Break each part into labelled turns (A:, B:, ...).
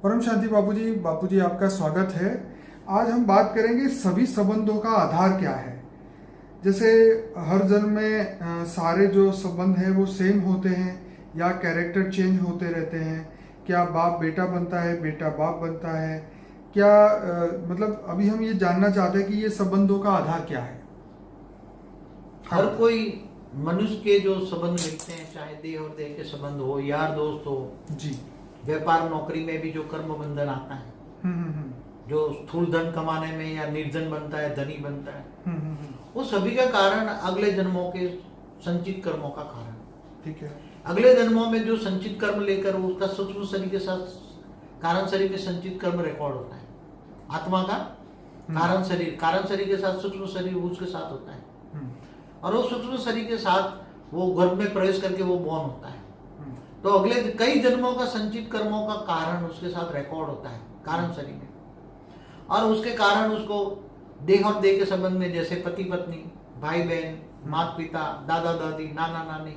A: परम शांति बापूजी आपका स्वागत है। आज हम बात करेंगे सभी संबंधों का आधार क्या है। जैसे हर जन्म में सारे जो संबंध हैं वो सेम होते हैं या कैरेक्टर चेंज होते रहते हैं। क्या बाप बेटा बनता है, बेटा बाप बनता है, क्या मतलब अभी हम ये जानना चाहते हैं कि ये संबंधों का आधार क्या है।
B: हर कोई मनुष्य के जो संबंध मिलते हैं, चाहे देह और देह के संबंध हो, यार दोस्त हो,
A: जी,
B: व्यापार नौकरी में भी जो कर्म बंधन आता है, जो स्थूल धन कमाने में या निर्धन बनता है, धनी बनता है, वो सभी का कारण अगले जन्मों के संचित कर्मों का कारण।
A: ठीक है।
B: अगले जन्मों में जो संचित कर्म लेकर उसका सूक्ष्म शरीर के साथ कारण शरीर में संचित कर्म रिकॉर्ड होता है। आत्मा का कारण शरीर के साथ सूक्ष्म शरीर उसके साथ होता है, और वो सूक्ष्म शरीर के साथ वो गर्भ में प्रवेश करके वो बॉर्न होता है। तो अगले कई जन्मों का संचित कर्मों का कारण उसके साथ रिकॉर्ड होता है कारण शरीर में, और उसके कारण उसको देह और देह के संबंध में, जैसे पति पत्नी, भाई बहन, माता पिता, दादा दादी, नाना नानी,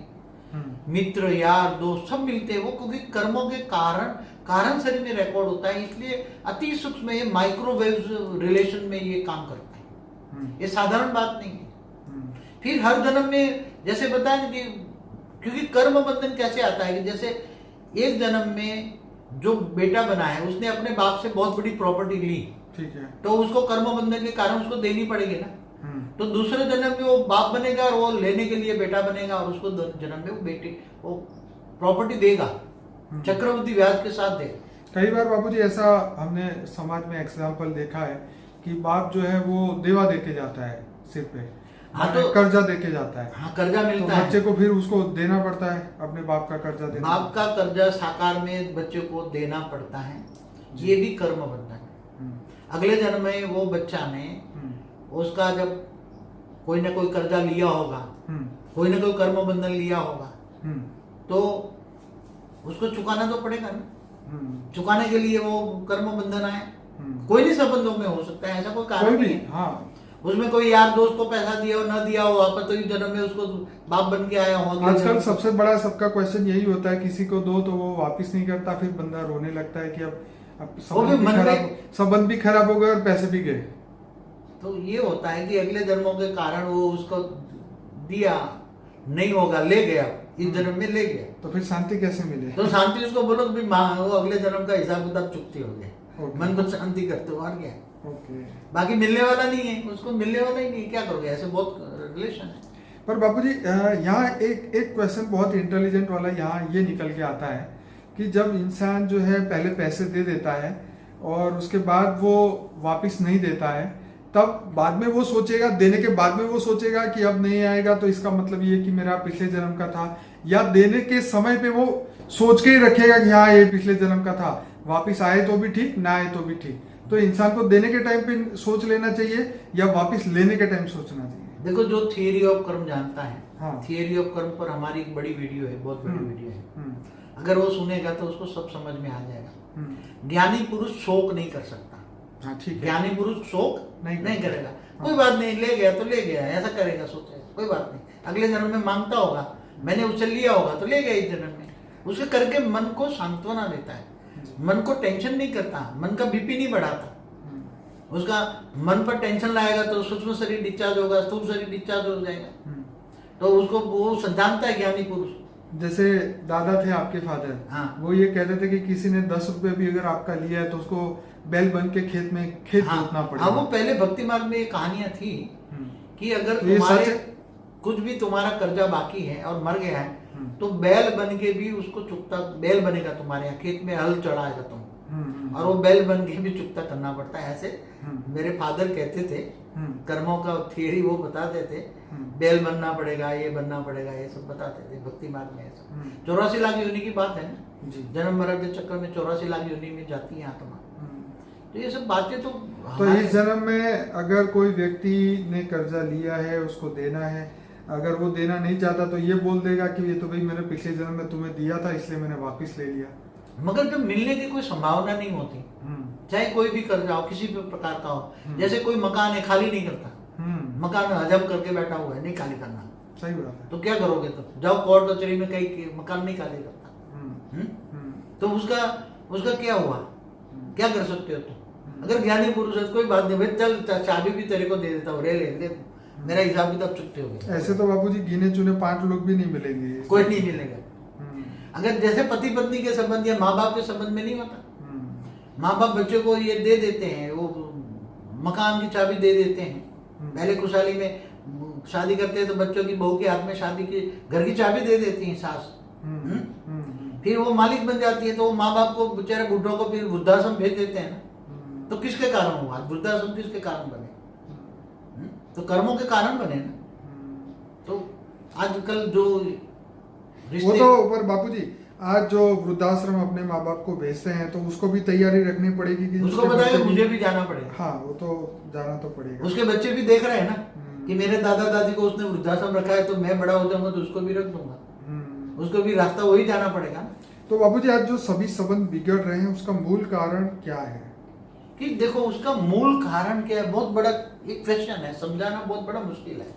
B: मित्र, यार दोस्त सब मिलते हैं वो, क्योंकि कर्मों के कारण शरीर में रिकॉर्ड होता है। इसलिए अति सूक्ष्म ये माइक्रोवेव रिलेशन में ये काम करता है। ये साधारण बात नहीं है। फिर हर जन्म में जैसे बताया कि क्योंकि कर्म बंधन कैसे आता है कि जैसे एक जन्म में जो बेटा बना है उसने अपने बाप से बहुत बड़ी प्रॉपर्टी ली,
A: ठीक है,
B: तो उसको कर्म बंधन के कारण उसको देनी पड़ेगी ना। तो दूसरे जन्म में वो बाप बनेगा और वो लेने के लिए बेटा बनेगा, और उसको जन्म में वो बेटे वो प्रॉपर्टी देगा, चक्रवृद्धि ब्याज के साथ देगा।
A: कई बार बापूजी ऐसा हमने समाज में एग्जाम्पल देखा है कि बाप जो है वो देवा देके जाता है सिर पे,
B: हाँ, तो
A: कर्जा देके जाता है।
B: हाँ, कर्जा मिलता
A: तो
B: है,
A: बच्चे को फिर उसको देना पड़ता है, अपने बाप का कर्जा देना।
B: बाप का कर्जा साकार में बच्चे को देना पड़ता है, ये भी कर्म बंधन है। अगले जन्म में वो बच्चा ने उसका जब कोई ना कोई कर्जा लिया होगा, कोई ना कोई कर्म बंधन लिया होगा, तो उसको चुकाना तो पड़ेगा ना। चुकाने के लिए वो कर्म बंधन आए। कोई भी संबंधों में हो सकता है, ऐसा कोई कारण नहीं है।
A: हाँ,
B: उसमें कोई यार दोस्त को पैसा दिया हो न दिया हो, वापस तो इस जन्म में उसको बाप बन के आया हो।
A: आजकल सबसे बड़ा सबका क्वेश्चन यही होता है, किसी को दो तो वो वापस नहीं करता, फिर बंदा रोने लगता है कि अब संबंध भी खराब हो गए और पैसे भी गए।
B: तो ये होता है कि अगले जन्मों के कारण वो उसको दिया नहीं होगा, ले गया, इस जन्म में ले गया,
A: तो फिर शांति कैसे मिले?
B: तो शांति उसको बोलो कि वो अगले जन्म का हिसाब किताब चुकती हो गया, मन को शांति करते हो, और क्या है। बाकी मिलने वाला नहीं है, उसको मिलने वाला ही नहीं, क्या करोगे, ऐसे बहुत रिलेशन है।
A: पर बापूजी यहाँ एक क्वेश्चन बहुत इंटेलिजेंट वाला यहाँ ये निकल के आता है कि जब इंसान जो है पहले पैसे दे देता है और उसके बाद वो वापस नहीं देता है, तब बाद में वो सोचेगा, देने के बाद में वो सोचेगा कि अब नहीं आएगा तो इसका मतलब ये कि मेरा पिछले जन्म का था, या देने के समय पे वो सोच के ही रखेगा कि हाँ ये पिछले जन्म का था, वापस आए तो भी ठीक, ना आए तो भी ठीक। तो इंसान को देने के टाइम पे सोच लेना चाहिए या वापस लेने के टाइम सोचना चाहिए?
B: देखो, जो थियरी ऑफ कर्म जानता है,
A: हाँ,
B: थियरी ऑफ कर्म पर हमारी एक बड़ी वीडियो है, बहुत बड़ी वीडियो है। अगर वो सुनेगा तो उसको सब समझ में आ जाएगा। ज्ञानी पुरुष शोक नहीं कर सकता।
A: हाँ, ठीक है।
B: ज्ञानी पुरुष शोक नहीं करेगा। कोई बात नहीं, ले गया तो ले गया, ऐसा करेगा, सोचेगा, कोई बात नहीं। अगले जन्म में मांगता होगा, मैंने उससे लिया होगा तो ले गया इस जन्म में, उसे करके मन को सांत्वना देता है, मन को टेंशन नहीं करता, मन का बीपी नहीं बढ़ाता। उसका मन पर टेंशन लाएगा तो सूक्ष्म शरीर डिस्चार्ज होगा, स्थूल शरीर डिस्चार्ज हो जाएगा। तो उसको वो जानता है ज्ञानी पुरुष।
A: जैसे दादा थे आपके फादर,
B: हाँ,
A: वो ये कहते थे कि किसी ने 10 रुपए भी अगर आपका लिया है तो उसको बैल बन के खेत जोतना पड़ेगा।
B: हाँ, वो पहले भक्ति मार्ग में ये कहानियां थी कि अगर तुम्हारे कुछ भी तुम्हारा कर्जा बाकी है और मर गया है तो बैल बन के भी उसको चुकता, बैल बनेगा तुम्हारे यहाँ, खेत में हल चढ़ाएगा तुम, और वो बैल बन के भी चुकता करना पड़ता है। ऐसे मेरे फादर कहते थे, कर्मों का थियरी वो बताते थे, बैल बनना पड़ेगा, ये बनना पड़ेगा, ये सब बताते थे भक्ति मार्ग में। ऐसा 84 लाख योनि की बात है ना, जन्म मरण के चक्कर में 84 लाख योनि में जाती है आत्मा। तो ये सब बातें तो
A: इस जन्म में अगर कोई व्यक्ति ने कर्जा लिया है, उसको देना है, अगर वो देना नहीं चाहता तो ये बोल देगा कि ये तो भाई मैंने पिछले जन्म में तुम्हें दिया था इसलिए मैंने वापस ले लिया।
B: मगर जब मिलने की कोई संभावना नहीं होती, चाहे कोई भी कर्जा हो, किसी भी प्रकार का हो, जैसे कोई मकान है खाली नहीं करता, मकान हजम करके बैठा हुआ है, नहीं खाली करना,
A: सही बात है,
B: तो क्या करोगे? तो जाओ कोर्ट कचहरी में, कहीं मकान नहीं खाली करता। तो उसका क्या हुआ? क्या कर सकते हो तुम? अगर ज्ञानी पुरुष है कोई बात नहीं भाई, चल चाबी भी तेरे को दे देता हूँ, ले मेरा हिसाब किताब चुकते हो गया।
A: ऐसे तो बाबूजी गिने चुने 5 लोग भी नहीं मिलेंगे।
B: कोई नहीं मिलेगा। अगर जैसे पति पत्नी के संबंध या माँ बाप के संबंध में नहीं होता, माँ बाप बच्चों को ये दे देते हैं, वो मकान की चाबी दे देते हैं। पहले खुशहाली में शादी करते हैं तो बच्चों की बहू के हाथ में शादी की घर की चाबी दे देती है सास। फिर वो मालिक बन जाती है, तो वो माँ बाप को बेचारे बुढ़ों को फिर वृद्धाश्रम भेज देते हैं ना। तो किसके कारण हुआ वृद्धाश्रम? किसके कारण बने? तो कर्मों के कारण बने ना। तो आजकल जो
A: वो तो पर बापूजी आज जो वृद्धाश्रम अपने माँ बाप को भेजते हैं तो उसको भी तैयारी रखनी पड़ेगी कि
B: उसको बताया मुझे भी जाना पड़ेगा।
A: हाँ वो तो जाना तो पड़ेगा।
B: उसके बच्चे भी देख रहे हैं ना कि मेरे दादा दादी को उसने वृद्धाश्रम रखा है, तो मैं बड़ा हो जाऊंगा तो उसको भी रख दूंगा। उसको भी रास्ता वही जाना पड़ेगा ना।
A: तो बाबूजी आज जो सभी संबंध बिगड़ रहे हैं उसका मूल कारण क्या है?
B: कि देखो उसका मूल कारण क्या है, बहुत बड़ा एक क्वेश्चन है, समझाना बहुत बड़ा मुश्किल है।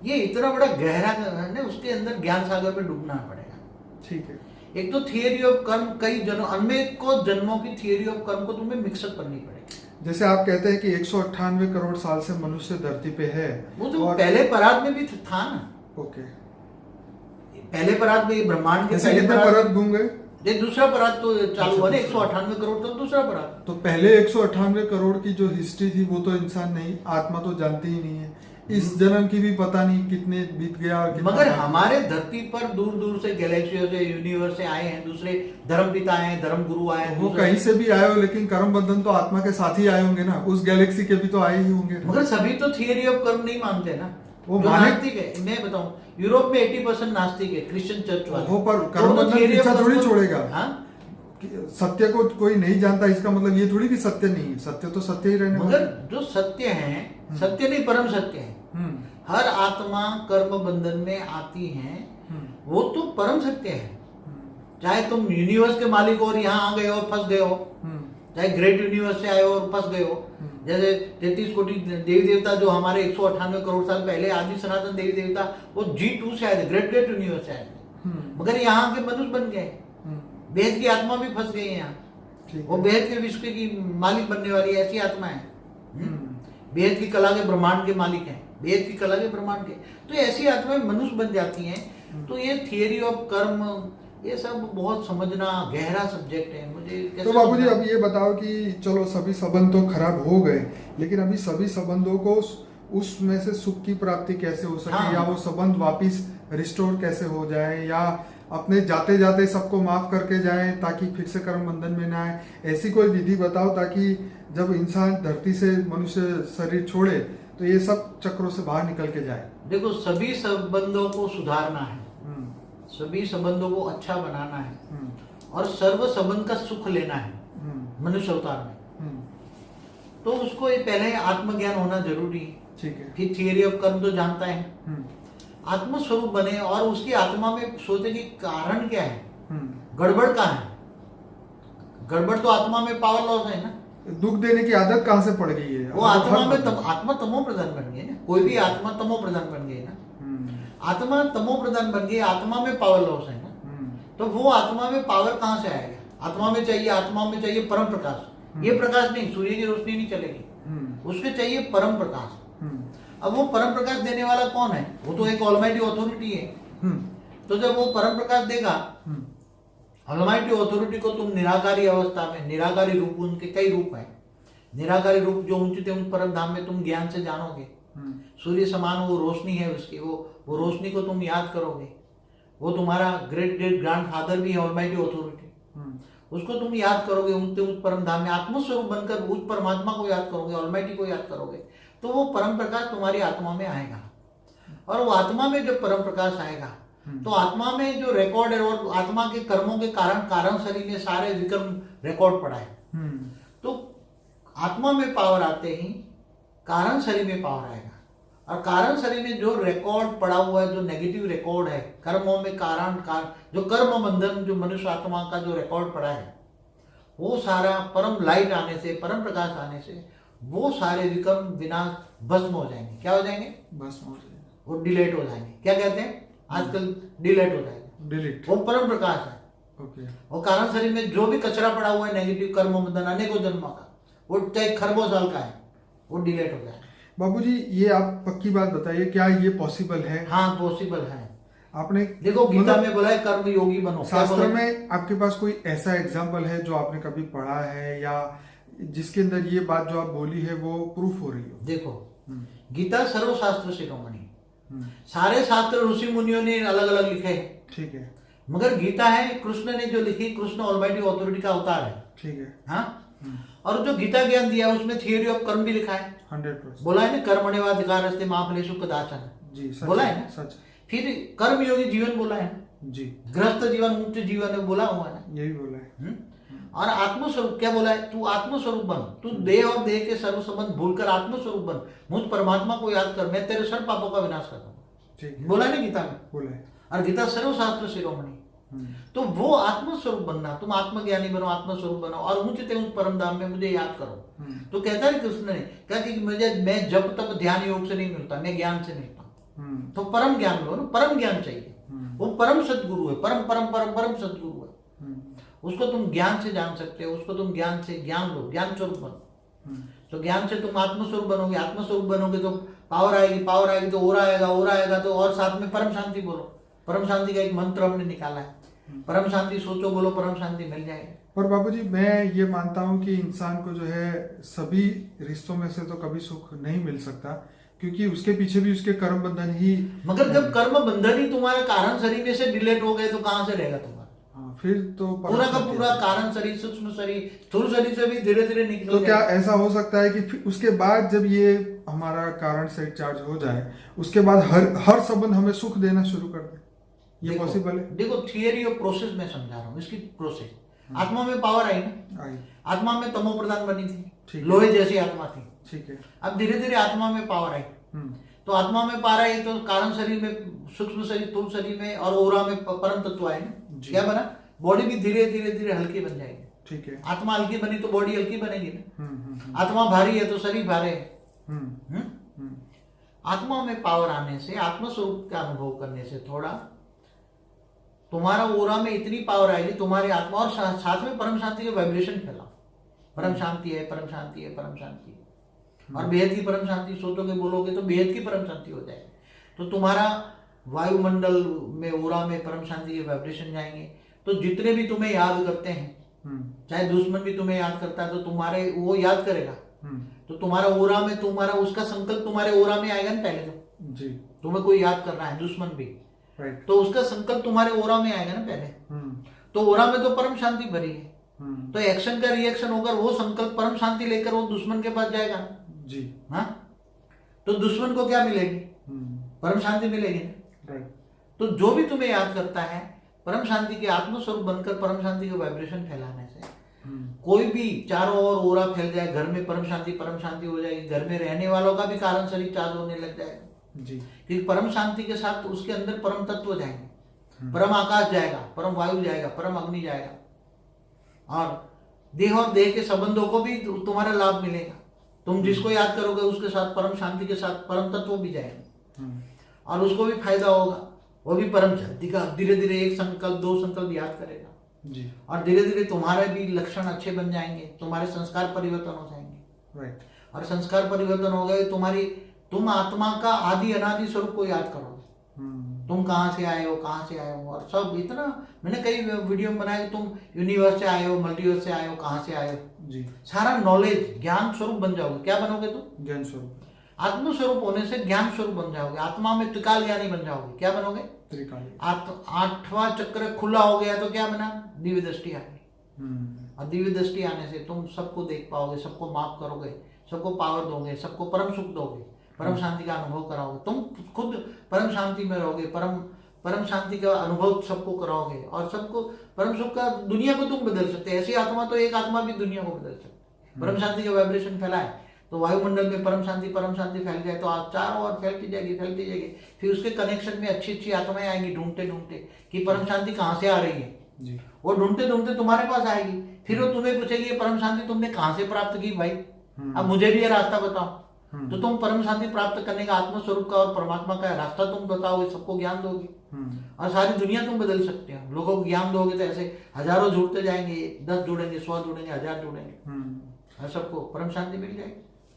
B: ये इतना बड़ा गहरा है ना, उसके अंदर ज्ञान सागर में डूबना पड़ेगा।
A: ठीक है।
B: एक तो थियरी ऑफ कर्म, कई जन्म अनेकों जन्मों की थियरी ऑफ कर्म को तुम्हें मिक्सअप करनी पड़ेगी।
A: जैसे आप कहते हैं कि 198 करोड़ साल से मनुष्य धरती पे है,
B: वो तो पहले परात में भी था ना।
A: ओके।
B: पहले परात में ब्रह्मांड के
A: पहले परत घूम गए,
B: ये दूसरा परात तो चालू हुआ ना 198 करोड़ तक दूसरा परात।
A: तो पहले 198 करोड़ की जो हिस्ट्री थी वो तो इंसान नहीं, आत्मा तो जानती ही नहीं है। इस जन्म की भी पता नहीं कितने बीत गया।
B: मगर हमारे धरती पर दूर दूर से गैलेक्सियों से यूनिवर्स से आए हैं, दूसरे धर्म पिता आए हैं, धर्म गुरु आए हैं।
A: वो कहीं से भी आए हो, लेकिन कर्म बंधन तो आत्मा के साथ ही आए होंगे ना, उस गैलेक्सी के भी तो आए ही होंगे।
B: मगर सभी तो थियरी ऑफ कर्म नहीं मानते ना।
A: वो
B: नास्तिक है। मैं बताऊं यूरोप में 80% नास्तिक है, क्रिश्चियन चर्च वाले।
A: वो पर कर्म बंधन पीछा थोड़ी छोड़ेगा।
B: हाँ?
A: सत्य को कोई नहीं जानता इसका मतलब ये थोड़ी कि सत्य नहीं है, सत्य तो सत्य ही रहने।
B: मगर जो सत्य है, सत्य नहीं परम सत्य है। हर आत्मा कर्म बंधन में आती है, वो तो परम सत्य है। चाहे तुम यूनिवर्स के मालिक हो और यहाँ आ गए हो फंस गए हो, चाहे ग्रेट यूनिवर्स से आए हो और फंस गए हो। जैसे 33 कोटि देवी देवता जो हमारे 198 करोड़ साल पहले आदि सनातन देवी देवता वो G2 से आए थे, ग्रेट ग्रेट यूनिवर्स से आए थे, मगर यहाँ के मनुष्य बन गए। बेहद की आत्मा भी फंस गई है यहाँ। वो बेहद के विश्व की मालिक बनने वाली ऐसी आत्मा है। बेहद की कला के ब्रह्मांड के मालिक हैं, बेहद की कला के ब्रह्मांड के। तो ऐसी आत्माएं मनुष्य बन जाती हैं। तो ये थियरी ऑफ कर्म ये सब बहुत समझना गहरा सब्जेक्ट है। मुझे
A: तो बाबूजी अब ये बताओ कि चलो सभी संबंध तो खराब हो गए, लेकिन अभी सभी संबंधों को उसमें से सुख की प्राप्ति कैसे हो सके? या वो संबंध वापिस रिस्टोर कैसे हो जाए, या अपने जाते जाते सबको माफ करके जाए ताकि फिर से कर्म बंधन में ना आए? ऐसी कोई विधि बताओ ताकि जब इंसान धरती से मनुष्य शरीर छोड़े तो ये सब चक्रों से बाहर निकल के जाए।
B: देखो सभी संबंधों को सुधारना है, सभी संबंधों को अच्छा बनाना है और सर्व संबंध का सुख लेना है मनुष्य अवतार में। तो उसको ये पहले आत्मज्ञान होना जरूरी है।
A: ठीक है।
B: फिर थियरी ऑफ कर्म तो जानता है, आत्म स्वरूप बने और उसकी आत्मा में सोचे कि कारण क्या है, गड़बड़ कहाँ है। गड़बड़ तो आत्मा में पावर लॉस है ना।
A: दुख देने की आदत कहाँ से पड़ गई है?
B: वो आत्मा में आत्मा तमो प्रधान बन गई ना। कोई भी आत्मा तमो प्रधान बन गई ना। आत्मा तमो प्रधान बन गई, आत्मा में पावर लॉस है ना। तो वो आत्मा में पावर कहाँ से आएगा? आत्मा में चाहिए परम प्रकाश। ये प्रकाश नहीं, सूर्य की रोशनी नहीं चलेगी, उसके चाहिए परम प्रकाश। अब वो परम प्रकाश देने वाला कौन है? वो तो एक ऑलमाइटी अथॉरिटी है। तो जब वो परम प्रकाश देगा, ऑलमाइटी अथॉरिटी को तुम निराकारी अवस्था में, निराकारी रूप, उनके कई रूप है, निराकारी रूप जो ऊंचे उन परम धाम में तुम ज्ञान से जानोगे। सूर्य समान वो रोशनी है उसकी, वो रोशनी को तुम याद करोगे। वो तुम्हारा ग्रेट ग्रेट ग्रैंड फादर भी है ऑलमाइटी अथॉरिटी, उसको तुम याद करोगे। उस परम धाम में आत्मस्वरूप बनकर उस परमात्मा को याद करोगे, ऑलमाइटी को याद करोगे, तो वो परम प्रकाश तुम्हारी आत्मा में आएगा। और वो आत्मा में जब परम प्रकाश आएगा तो आत्मा में जो रिकॉर्ड है और आत्मा के कर्मों के कारण शरीर ने सारे विक्रम रिकॉर्ड पड़ा है। तो आत्मा में पावर आते ही कारण शरीर में पावर आएगा। और कारण शरीर में जो रिकॉर्ड पड़ा हुआ है, जो नेगेटिव रिकॉर्ड है कर्मों में, जो कर्म बंधन, जो मनुष्य आत्मा का जो रिकॉर्ड पड़ा है, वो सारा परम लाइट आने से, परम प्रकाश आने से वो सारे विक्रम विनाश भस्म हो जाएंगे। क्या हो जाएंगे? भस्म हो जाएंगे, वो डिलीट हो जाएंगे। क्या कहते हैं आजकल? डिलीट हो जाएंगे। डिलीट वो परम प्रकाश है।
A: ओके।
B: और कारण शरीर में जो भी कचरा पड़ा हुआ है नेगेटिव कर्म बंधन अनेकों जन्मों का, वो चाहे खरबों साल का है, वो डिलीट हो जाए।
A: बाबूजी ये आप पक्की बात बताइए, क्या ये पॉसिबल है?
B: हाँ पॉसिबल है।
A: आपने
B: देखो गीता
A: मतलब
B: में बोला है कर्म योगी बनो, क्या
A: शास्त्र
B: बोला है?
A: में आपके पास कोई ऐसा एग्जाम्पल है जो आपने कभी पढ़ा है या जिसके अंदर ये बात जो आप बोली है वो प्रूफ हो रही हो?
B: देखो
A: हम्म,
B: गीता सर्वशास्त्र शिरोमणि,
A: हम्म,
B: सारे शास्त्र ऋषि मुनियों ने अलग अलग लिखे हैं,
A: ठीक है,
B: मगर गीता है कृष्ण ने जो लिखी, कृष्ण ऑलमाइटी ऑथोरिटी का अवतार है।
A: ठीक है।
B: हाँ, और जो गीता ज्ञान दिया उसमें थियोरी ऑफ कर्म भी लिखा है।
A: 100%।
B: बोला है ना कर्मण्येवाधिकारस्ते मा फलेषु कदाचन,
A: जी सच
B: बोला है ना।
A: सच।
B: फिर कर्मयोगी जीवन बोला है,
A: जी
B: गृहस्थ जीवन उच्च जीवन है, बोला हुआ है ना।
A: यही बोला है।
B: और आत्मस्वरूप क्या बोला है, तू आत्मस्वरूप बन, तू देह और देह के सर्व संबंध भूलकर आत्मस्वरूप बन, मुझ परमात्मा को याद कर, मैं तेरे सब पापों का विनाश कर दूंगा,
A: ठीक है,
B: बोला है ना गीता में।
A: बोला है।
B: और गीता सर्वशास्त्र शिरोमणि, तो वो आत्मस्वरूप बनना, तुम आत्मज्ञानी बनो, आत्मस्वरूप बनो और मुझे उस परम धाम में मुझे याद करो। तो कहता है कृष्ण ने क्या कि मुझे, मैं जब तक ध्यान योग से नहीं मिलता, मैं ज्ञान से मिलता हूँ। तो परम ज्ञान लो ना, परम ज्ञान चाहिए, वो परम सदगुरु है, परम परम परम परम सदगुरु है, उसको तुम ज्ञान से जान सकते हो, उसको तुम ज्ञान से ज्ञान लो, ज्ञान स्वरूप बनो। तो ज्ञान से तुम आत्मस्वरूप बनोगे, आत्मस्वरूप बनोगे तो पावर आएगी, पावर आएगी तो ओरा आएगा, ओरा आएगा तो और साथ में परम शांति बोलो। परम शांति का एक मंत्र हमने निकाला है, परम शांति सोचो बोलो, परम शांति मिल जाएगी।
A: और बाबूजी मैं ये मानता हूँ कि इंसान को जो है सभी रिश्तों में से तो कभी सुख नहीं मिल सकता, क्योंकि उसके पीछे भी उसके कर्म बंधन ही।
B: मगर जब कर्म बंधन ही तुम्हारे कारण शरीर में से डिलेट हो गए तो कहाँ से रहेगा तुम्हारा?
A: हाँ, फिर तो
B: पूरा का पूरा कारण शरीर, सूक्ष्म शरीर, स्थूल शरीर से भी धीरे धीरे निकल
A: तो क्या
B: जाएगा।
A: ऐसा हो सकता है कि फिर उसके बाद जब ये हमारा कारण से चार्ज हो जाए, उसके बाद हर संबंध हमें सुख देना शुरू कर दे? ये पॉसिबल है?
B: देखो थियरी और प्रोसेस में समझा रहा हूँ, इसकी प्रोसेस। आत्मा में पावर आई ना,
A: आई,
B: आत्मा में तमो प्रधान बनी
A: ठीक
B: थी,
A: है।
B: लोहे जैसी आत्मा थी,
A: ठीक है।
B: अब धीरे धीरे आत्मा में पावर आई। तो आत्मा में पावर आई तो कारण शरीर में, सूक्ष्म शरीर, स्थूल शरीर में और ओरा में परम तत्व आए ना, क्या बना? बॉडी भी धीरे धीरे धीरे हल्की बन जाएगी।
A: ठीक है।
B: आत्मा हल्की बनी तो बॉडी हल्की बनेगी ना। आत्मा भारी है तो शरीर भारे है। आत्मा में पावर आने से, आत्मस्वरूप का अनुभव करने से थोड़ा तुम्हारा ओरा में इतनी पावर आएगी, तुम्हारी आत्मा और साथ में परम शांति के वाइब्रेशन फैलाओ, परम शांति है, परम शांति है, परम शांति है, और बेहद की परम शांति सोचोगे बोलोगे तो बेहद की परम शांति हो जाएगी। तो तुम्हारा वायुमंडल में, ओरा में परम शांति के वाइब्रेशन जाएंगे। तो जितने भी तुम्हें याद करते हैं, चाहे दुश्मन भी तुम्हें याद करता है तो तुम्हारे वो याद करेगा, तो तुम्हारा ओरा में, तुम्हारा उसका संकल्प तुम्हारे ओरा में आएगा ना। पहले तो जी तुम्हें कोई याद कर रहा है, दुश्मन भी, तो उसका संकल्प तुम्हारे ओरा में आएगा ना पहले। तो ओरा में तो परम शांति भरी है, तो एक्शन का रिएक्शन होकर वो संकल्प परम शांति लेकर वो दुश्मन के पास जाएगा जी। हाँ, तो दुश्मन को क्या मिलेगी? परम शांति मिलेगी ना। तो जो भी तुम्हें याद करता है, परम शांति के आत्मस्वरूप बनकर परम शांति के वाइब्रेशन फैलाने से कोई भी चारों ओर ओरा फैल जाए, घर में परम शांति हो जाएगी, घर में रहने वालों का भी कारण शरीर चार्ज होने लग जाएगा जी। क्योंकि परम शांति के साथ तो उसके अंदर परम तत्व जाएंगे, परम आकाश जाएगा, परम वायु जाएगा, परम अग्नि जाएगा, और देह के संबंधों को भी तुम्हारा लाभ मिलेगा। तुम जिसको याद करोगे उसके साथ परम शांति के साथ परम तत्व भी जाएंगे और उसको भी फायदा होगा, वो भी परम शांति का धीरे धीरे एक संकल्प, दो संकल्प याद करेगा जी। और धीरे धीरे तुम्हारे भी लक्षण अच्छे बन जाएंगे, तुम्हारे संस्कार परिवर्तन हो जाएंगे राइट। और संस्कार परिवर्तन हो गए, तुम आत्मा का आदि अनादि स्वरूप को याद करोगे, तुम कहाँ से आए हो, कहाँ से आए हो, और सब इतना मैंने कई वीडियो में बनाया, तुम यूनिवर्स से आए हो, मल्टीवर्स से आए हो, कहाँ से आए हो जी। सारा नॉलेज ज्ञान स्वरूप बन जाओगे। क्या बनोगे तुम? ज्ञान स्वरूप। आत्मस्वरूप होने से ज्ञान स्वरूप बन जाओगे, आत्मा में त्रिकाल ज्ञानी बन जाओगे। क्या बनोगे? त्रिकाल। आठवां चक्र खुला हो गया तो क्या बना? दिव्य दृष्टि आ गई, और दिव्य दृष्टि आने से तुम सबको देख पाओगे, सबको माफ करोगे, सबको पावर दोगे, सबको परम सुख दोगे, परम शांति का अनुभव कराओगे, तुम खुद परम शांति में रहोगे, परम शांति का अनुभव सबको कराओगे, और सबको परम सुख का, दुनिया को तुम बदल सकते। ऐसी आत्मा तो एक आत्मा भी दुनिया को बदल सकती। परम शांति का वाइब्रेशन फैलाए तो वायुमंडल में परम शांति फैल जाए तो आप चारों ओर फैलती जाएगी। फिर उसके कनेक्शन में अच्छी अच्छी आत्माएं आएंगी ढूंढते कि परम शांति कहाँ से आ रही है जी। वो ढूंढते तुम्हारे पास आएगी, फिर वो तुम्हें पूछेगी ये परम शांति तुमने कहाँ से प्राप्त की भाई, अब मुझे भी ये रास्ता बताओ। तो तुम परम शांति प्राप्त करने का, आत्मस्वरूप का और परमात्मा का रास्ता तुम बताओगे, सबको ज्ञान दोगे। और सारी दुनिया तुम बदल सकते हो। लोगों को ज्ञान दोगे तो ऐसे हजारों जुड़ते जाएंगे, 10 जुड़ेंगे, 100 जुड़ेंगे, 1000 जुड़ेंगे और सबको परम शांति मिल जाएगी।